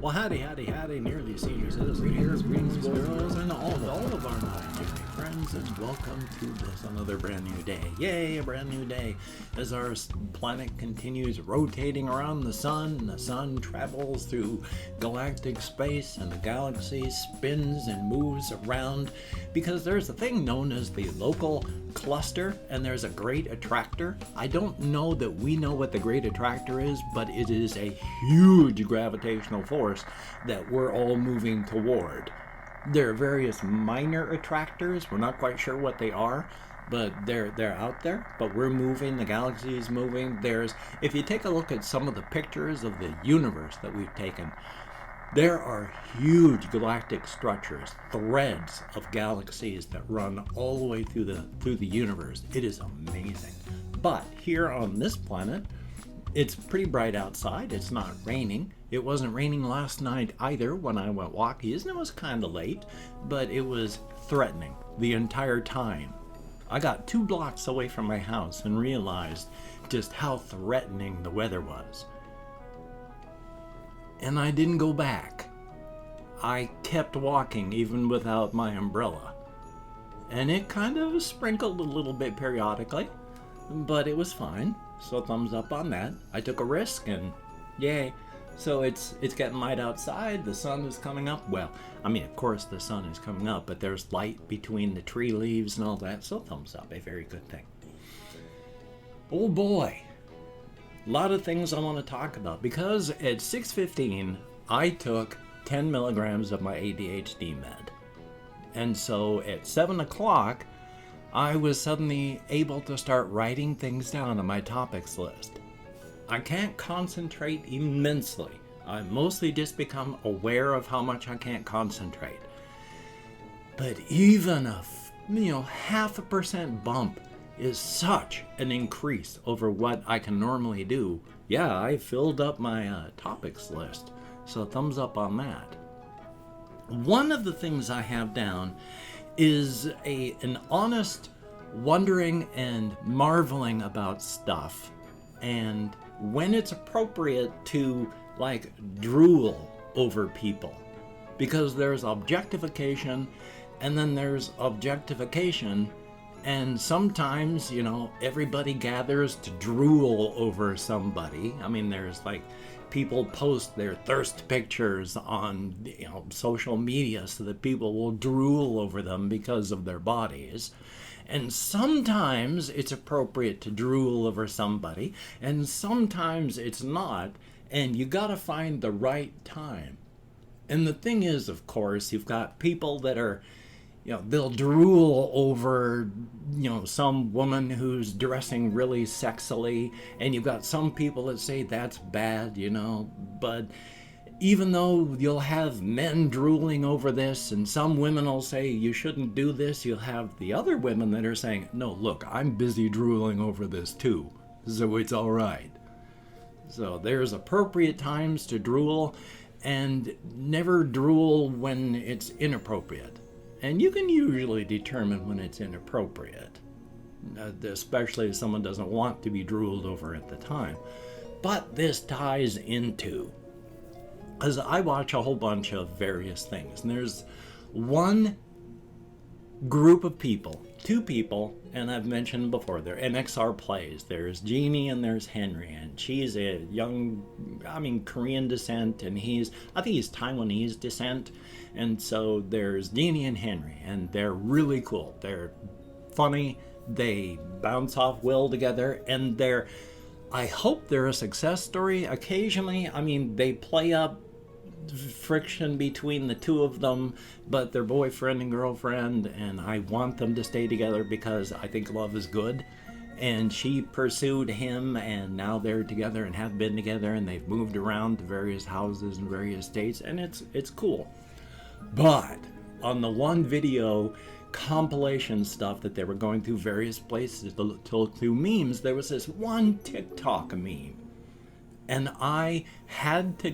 Well, howdy, nearly senior citizen here. Greetings, boys and girls, and all of our non-Disney friends, and welcome to this another brand new day. Yay, a brand new day as our planet continues rotating around the sun travels through galactic space, and the galaxy spins and moves around because there's a thing known as the local cluster, and there's a great attractor. I don't know that we know what the great attractor is, but it is a huge gravitational force that we're all moving toward. There are various minor attractors. We're not quite sure what they are, but they're out there. But we're moving, the galaxy is moving. If you take a look at some of the pictures of the universe that we've taken, there are huge galactic structures, threads of galaxies that run all the way through the universe. It is amazing. But here on this planet, it's pretty bright outside. It's not raining. It wasn't raining last night either when I went walkies, and it was kind of late, but it was threatening the entire time. I got 2 blocks away from my house and realized just how threatening the weather was. And I didn't go back. I kept walking even without my umbrella. And it kind of sprinkled a little bit periodically, but it was fine. So thumbs up on that. I took a risk and yay. So it's getting light outside. The sun is coming up. Well, I mean, of course the sun is coming up, but there's light between the tree leaves and all that. So thumbs up, a very good thing. Oh boy. A lot of things I want to talk about because at 6:15 I took 10 milligrams of my ADHD med. And so at 7 o'clock I was suddenly able to start writing things down on my topics list. I can't concentrate immensely. I've mostly just become aware of how much I can't concentrate. But even a 0.5% bump is such an increase over what I can normally do. Yeah, I filled up my topics list, so thumbs up on that. One of the things I have down is an honest wondering and marveling about stuff, and when it's appropriate to drool over people, because there's objectification and then there's objectification. And sometimes, everybody gathers to drool over somebody. I mean, there's people post their thirst pictures on, social media so that people will drool over them because of their bodies. And sometimes it's appropriate to drool over somebody, and sometimes it's not. And you gotta find the right time. And the thing is, of course, you've got people that are, they'll drool over, some woman who's dressing really sexily, and you've got some people that say that's bad, but even though you'll have men drooling over this, and some women will say you shouldn't do this, you'll have the other women that are saying, no, look, I'm busy drooling over this too, so it's all right. So there's appropriate times to drool, and never drool when it's inappropriate. And you can usually determine when it's inappropriate, especially if someone doesn't want to be drooled over at the time. But this ties into, because I watch a whole bunch of various things, and there's one group of people, 2 people, and I've mentioned before, they're MXR plays. There's Jeannie and there's Henry, and she's a young, Korean descent, and I think he's Taiwanese descent. And so there's Jeannie and Henry, and they're really cool. They're funny, they bounce off well together, and I hope they're a success story. Occasionally, they play up friction between the 2 of them, but they're boyfriend and girlfriend, and I want them to stay together because I think love is good. And she pursued him, and now they're together and have been together, and they've moved around to various houses in various states, and it's cool. But on the one video compilation stuff that they were going through various places to look through memes, there was this one TikTok meme, and I had to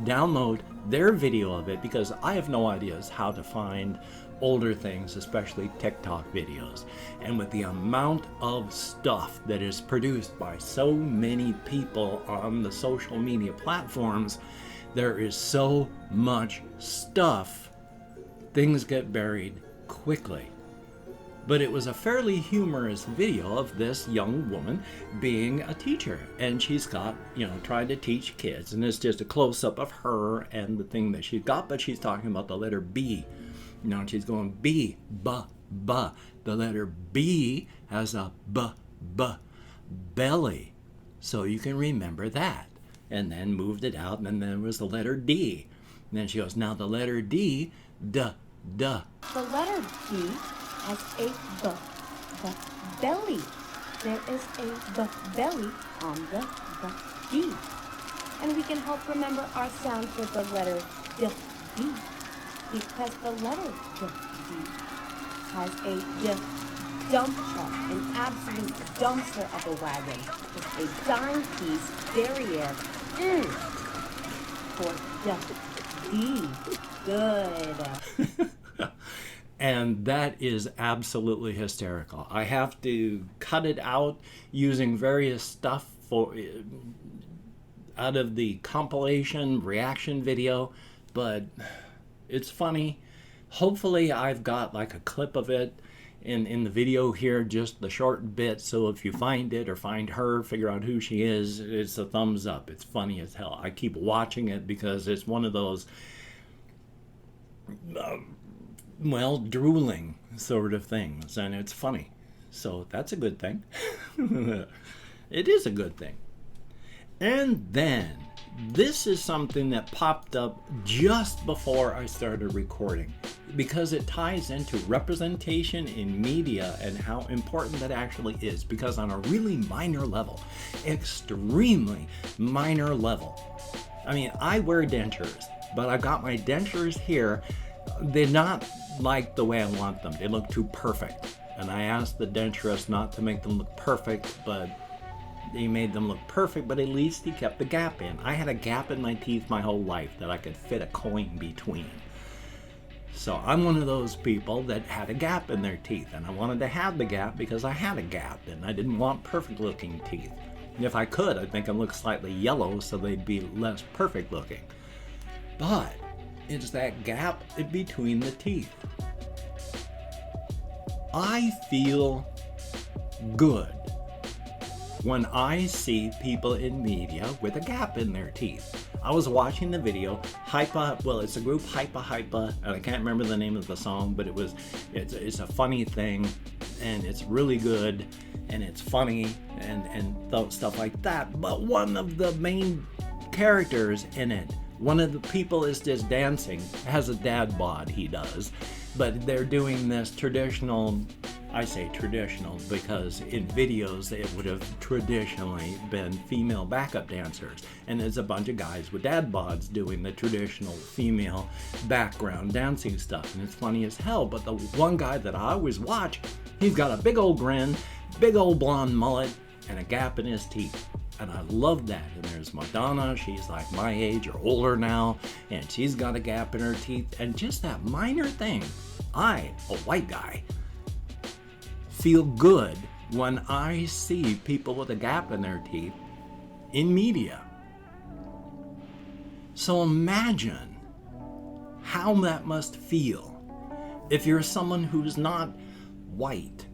download their video of it because I have no ideas how to find older things, especially TikTok videos. And with the amount of stuff that is produced by so many people on the social media platforms, There is so much stuff. Things get buried quickly. But it was a fairly humorous video of this young woman being a teacher. And she's got, trying to teach kids. And it's just a close-up of her and the thing that she's got. But she's talking about the letter B. She's going B, B, B. The letter B has a B, B, belly. So you can remember that. And then moved it out. And then there was the letter D. And then she goes, now the letter D, D, D. The letter D has a belly. There is a belly on the D. And we can help remember our sound for the letter D, because the letter D has a dumpster, an absolute dumpster of a wagon, with a dime piece derriere for D. Good. And that is absolutely hysterical. I have to cut it out using various stuff out of the compilation reaction video, but it's funny. Hopefully I've got like a clip of it in the video here, just the short bit, so if you find it or find her, figure out who she is, it's a thumbs up. It's funny as hell. I keep watching it because it's one of those drooling sort of things, and it's funny. So that's a good thing. It is a good thing. And then this is something that popped up just before I started recording, because it ties into representation in media and how important that actually is, because on a really minor level, extremely minor level, I mean, I wear dentures, but I've got my dentures here. They're not like the way I want them. They look too perfect. And I asked the denturist not to make them look perfect, but he made them look perfect, but at least he kept the gap in. I had a gap in my teeth my whole life that I could fit a coin between. So I'm one of those people that had a gap in their teeth, and I wanted to have the gap because I had a gap, and I didn't want perfect looking teeth. And if I could, I'd make them look slightly yellow so they'd be less perfect looking. But it's that gap in between the teeth. I feel good when I see people in media with a gap in their teeth. I was watching the video, it's a group Hypa, and I can't remember the name of the song, but it's a funny thing, and it's really good, and it's funny, and stuff like that. But one of the main characters in it, one of the people is just dancing, has a dad bod, he does, but they're doing this traditional, I say traditional because in videos it would have traditionally been female backup dancers, and there's a bunch of guys with dad bods doing the traditional female background dancing stuff, and it's funny as hell. But the one guy that I always watch, he's got a big old grin, big old blonde mullet, and a gap in his teeth. And I love that. And there's Madonna, she's like my age or older now, and she's got a gap in her teeth. And just that minor thing, I, a white guy, feel good when I see people with a gap in their teeth in media. So imagine how that must feel if you're someone who's not white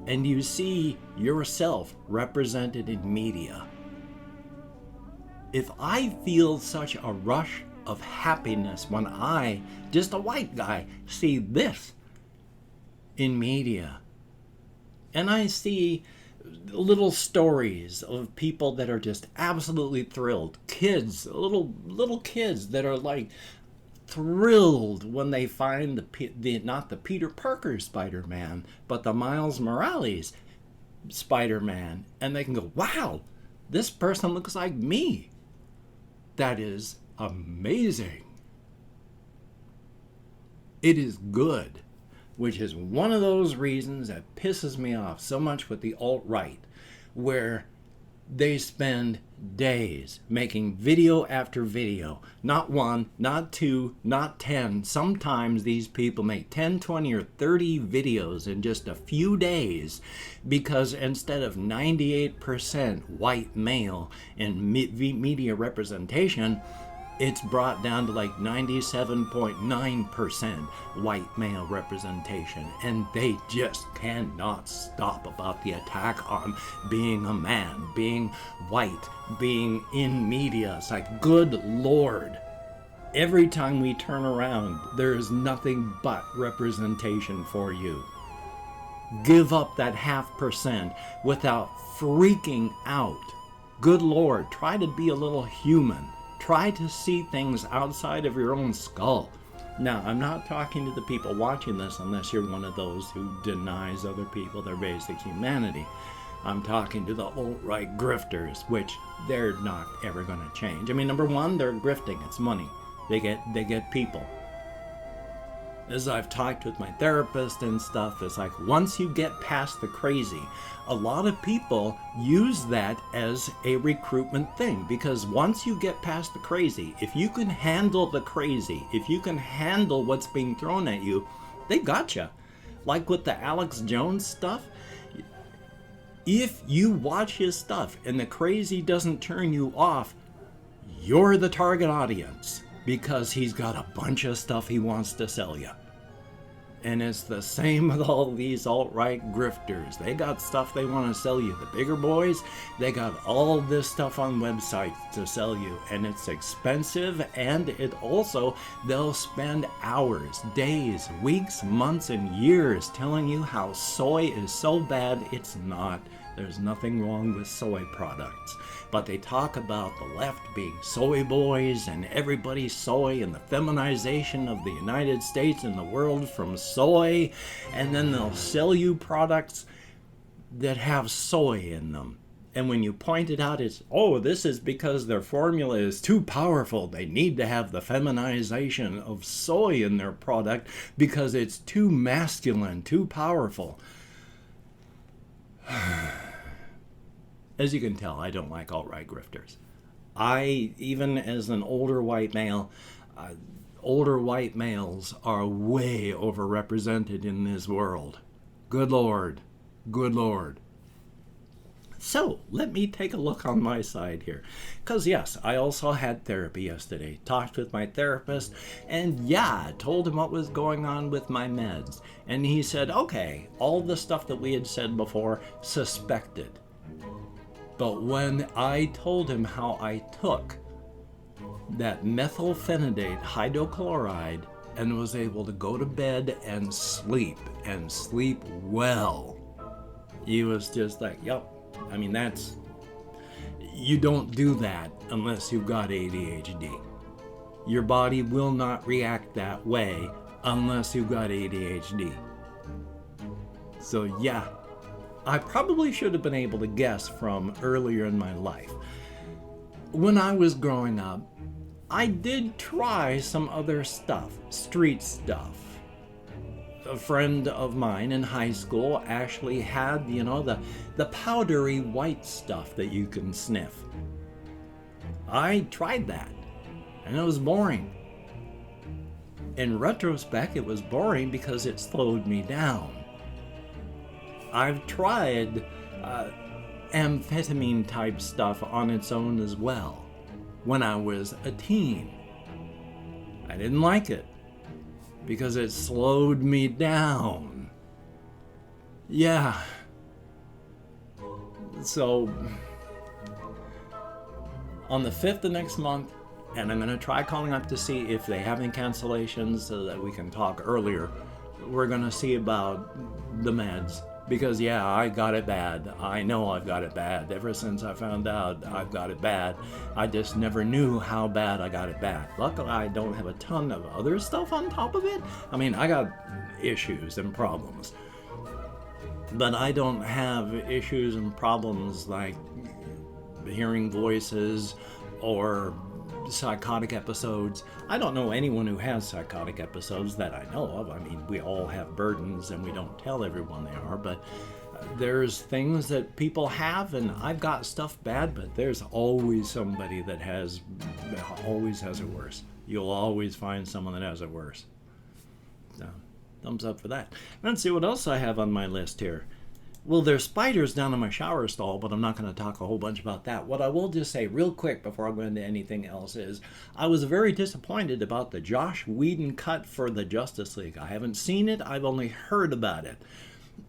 and you see yourself represented in media. If I feel such a rush of happiness when I, just a white guy, see this in media, and I see little stories of people that are just absolutely thrilled, kids, little kids that are like thrilled when they find not the Peter Parker Spider-Man, but the Miles Morales Spider-Man, and they can go, wow, this person looks like me. That is amazing. It is good, which is one of those reasons that pisses me off so much with the alt-right, where they spend days making video after video, not one, not two, not 10. Sometimes these people make 10, 20, or 30 videos in just a few days, because instead of 98% white male in media representation, it's brought down to like 97.9% white male representation, and they just cannot stop about the attack on being a man, being white, being in media. It's like, good Lord. Every time we turn around, there is nothing but representation for you. Give up that 0.5% without freaking out. Good Lord, try to be a little human. Try to see things outside of your own skull. Now, I'm not talking to the people watching this unless you're one of those who denies other people their basic humanity. I'm talking to the alt-right grifters, which they're not ever going to change. I mean, number one, they're grifting. It's money. They get people. As I've talked with my therapist and stuff, it's like once you get past the crazy, a lot of people use that as a recruitment thing, because once you get past the crazy, if you can handle the crazy, if you can handle what's being thrown at you, they gotcha. Like with the Alex Jones stuff, if you watch his stuff and the crazy doesn't turn you off, you're the target audience. Because he's got a bunch of stuff he wants to sell you. And it's the same with all these alt-right grifters. They got stuff they want to sell you. The bigger boys, they got all this stuff on websites to sell you. And it's expensive, and it also, they'll spend hours, days, weeks, months, and years telling you how soy is so bad. It's not. There's nothing wrong with soy products. But they talk about the left being soy boys and everybody's soy and the feminization of the United States and the world from soy. And then they'll sell you products that have soy in them. And when you point it out, it's, oh, this is because their formula is too powerful. They need to have the feminization of soy in their product because it's too masculine, too powerful. As you can tell, I don't like alt-right grifters. Even as an older white male, older white males are way overrepresented in this world. Good Lord. Good Lord. So, let me take a look on my side here. Because yes, I also had therapy yesterday. Talked with my therapist, and yeah, told him what was going on with my meds. And he said, okay, all the stuff that we had said before, suspected. But when I told him how I took that methylphenidate hydrochloride and was able to go to bed and sleep well, he was just like, yep. I mean, you don't do that unless you've got ADHD. Your body will not react that way unless you've got ADHD. So yeah, I probably should have been able to guess from earlier in my life. When I was growing up, I did try some other stuff, street stuff. A friend of mine in high school actually had, the powdery white stuff that you can sniff. I tried that, and it was boring. In retrospect, it was boring because it slowed me down. I've tried amphetamine type stuff on its own as well when I was a teen. I didn't like it because it slowed me down. Yeah. So, on the 5th of next month, and I'm going to try calling up to see if they have any cancellations so that we can talk earlier, we're going to see about the meds. Because yeah, I got it bad. I know I've got it bad. Ever since I found out I've got it bad, I just never knew how bad I got it bad. Luckily, I don't have a ton of other stuff on top of it. I mean, I got issues and problems. But I don't have issues and problems like hearing voices or psychotic episodes. I don't know anyone who has psychotic episodes that I know of. I mean, we all have burdens and we don't tell everyone they are, but there's things that people have, and I've got stuff bad, but there's always somebody that always has it worse. You'll always find someone that has it worse. So, thumbs up for that. Let's see what else I have on my list here. Well, there's spiders down in my shower stall, but I'm not going to talk a whole bunch about that. What I will just say real quick before I go into anything else is I was very disappointed about the Josh Whedon cut for the Justice League. I haven't seen it. I've only heard about it.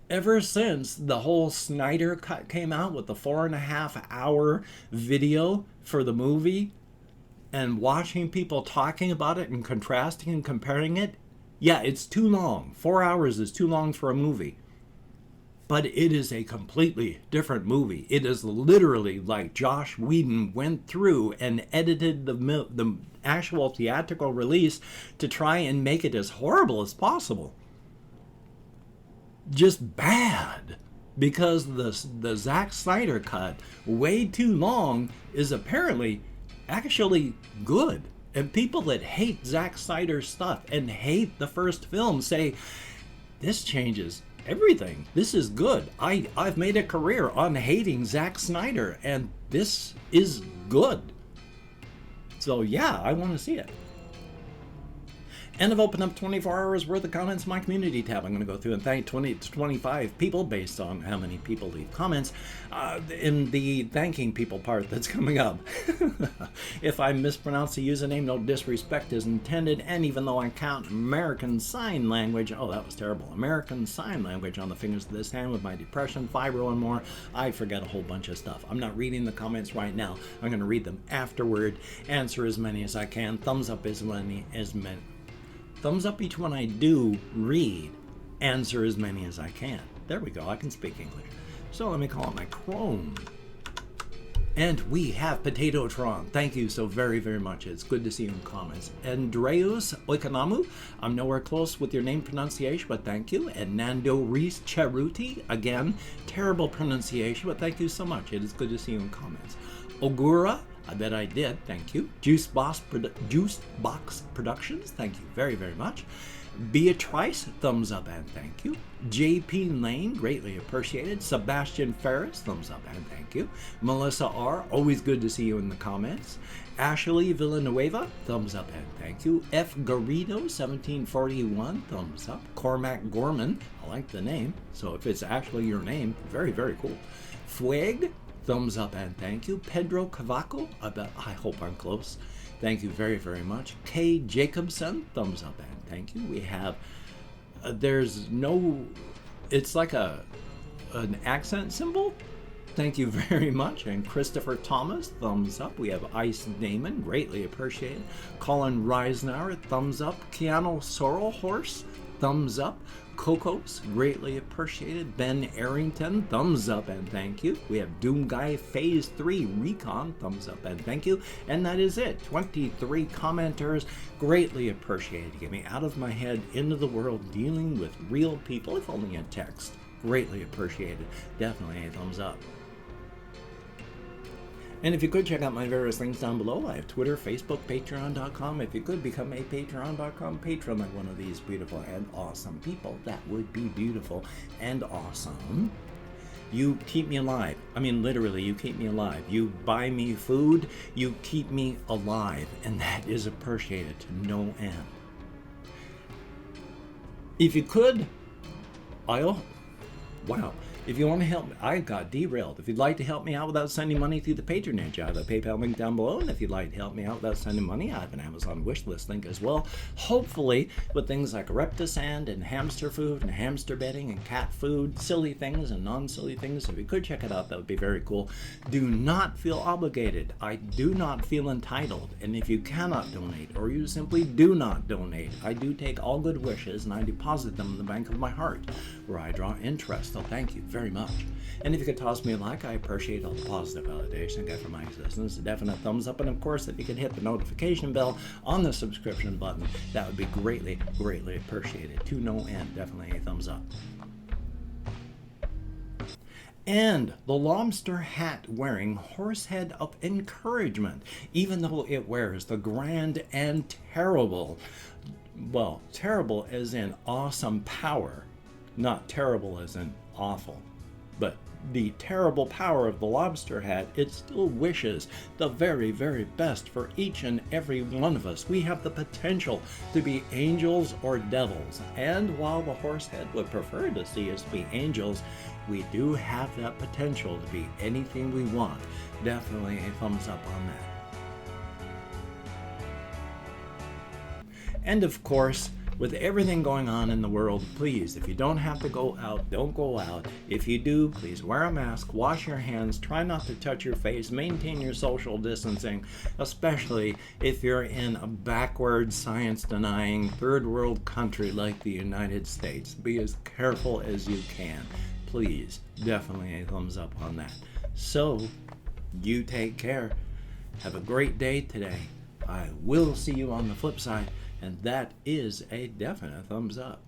Ever since the whole Snyder cut came out with the 4.5-hour video for the movie and watching people talking about it and contrasting and comparing it, yeah, it's too long. 4 hours is too long for a movie. But it is a completely different movie. It is literally like Josh Whedon went through and edited the actual theatrical release to try and make it as horrible as possible. Just bad. Because the Zack Snyder cut, way too long, is apparently actually good. And people that hate Zack Snyder's stuff and hate the first film say, this changes everything. This is good. I've made a career on hating Zack Snyder, and this is good. So yeah, I want to see it. And I've opened up 24 hours worth of comments in my community tab. I'm going to go through and thank 20 to 25 people based on how many people leave comments in the thanking people part that's coming up. If I mispronounce the username, no disrespect is intended. And even though I count American Sign Language, oh, that was terrible. American Sign Language on the fingers of this hand with my depression, fibro, and more, I forget a whole bunch of stuff. I'm not reading the comments right now. I'm going to read them afterward, answer as many as I can, thumbs up as many. Thumbs up each one I do read, answer as many as I can. There we go, I can speak English. So let me call it my Chrome. And we have Potatotron. Thank you so very, very much. It's good to see you in comments. Andreus Oikonamu, I'm nowhere close with your name pronunciation, but thank you. And Nando Reese Cheruti, again, terrible pronunciation, but thank you so much. It is good to see you in comments. Ogura, I bet I did, thank you. Juicebox Productions, thank you very, very much. Beatrice, thumbs up and thank you. JP Lane, greatly appreciated. Sebastian Ferris, thumbs up and thank you. Melissa R, always good to see you in the comments. Ashley Villanueva, thumbs up and thank you. F. Garrido, 1741, thumbs up. Cormac Gorman, I like the name, so if it's actually your name, very, very cool. Fueg, thumbs up and thank you. Pedro Cavaco, I hope I'm close. Thank you very, very much. Kay Jacobson, thumbs up and thank you. We have, it's like an accent symbol. Thank you very much. And Christopher Thomas, thumbs up. We have Ice Damon, greatly appreciated. Colin Reisner, thumbs up. Keanu Sorrel Horse, thumbs up. Cocos, greatly appreciated. Ben Arrington, thumbs up and thank you. We have Doom Guy Phase 3 Recon, thumbs up and thank you. And that is it. 23 commenters, greatly appreciated. Get me out of my head, into the world, dealing with real people, if only in text. Greatly appreciated. Definitely a thumbs up. And if you could check out my various links down below, I have Twitter, Facebook, Patreon.com. If you could become a Patreon.com patron like one of these beautiful and awesome people, that would be beautiful and awesome. You keep me alive. I mean, literally, you keep me alive. You buy me food, you keep me alive, and that is appreciated to no end. If you could, if you want to help me, I got derailed. If you'd like to help me out without sending money through the patronage, I have a PayPal link down below. And if you'd like to help me out without sending money, I have an Amazon wishlist link as well. Hopefully, with things like Reptisand and hamster food and hamster bedding and cat food, silly things and non-silly things. If you could check it out, that would be very cool. Do not feel obligated. I do not feel entitled. And if you cannot donate, or you simply do not donate, I do take all good wishes and I deposit them in the bank of my heart, where I draw interest. So thank you very much. And if you could toss me a like, I appreciate all the positive validation I get from my existence, a definite thumbs up, and of course if you could hit the notification bell on the subscription button, that would be greatly, greatly appreciated. To no end, definitely a thumbs up. And the lobster hat wearing horsehead of encouragement, even though it wears the grand and terrible, well, terrible as in awesome power, not terrible as in awful. But the terrible power of the lobster hat, it still wishes the very, very best for each and every one of us. We have the potential to be angels or devils. And while the horsehead would prefer to see us be angels, we do have that potential to be anything we want. Definitely a thumbs up on that. And of course, with everything going on in the world, please, if you don't have to go out, don't go out. If you do, please wear a mask, wash your hands, try not to touch your face, maintain your social distancing, especially if you're in a backward, science-denying, third world country like the United States. Be as careful as you can. Please, definitely a thumbs up on that. So, you take care. Have a great day today. I will see you on the flip side. And that is a definite thumbs up.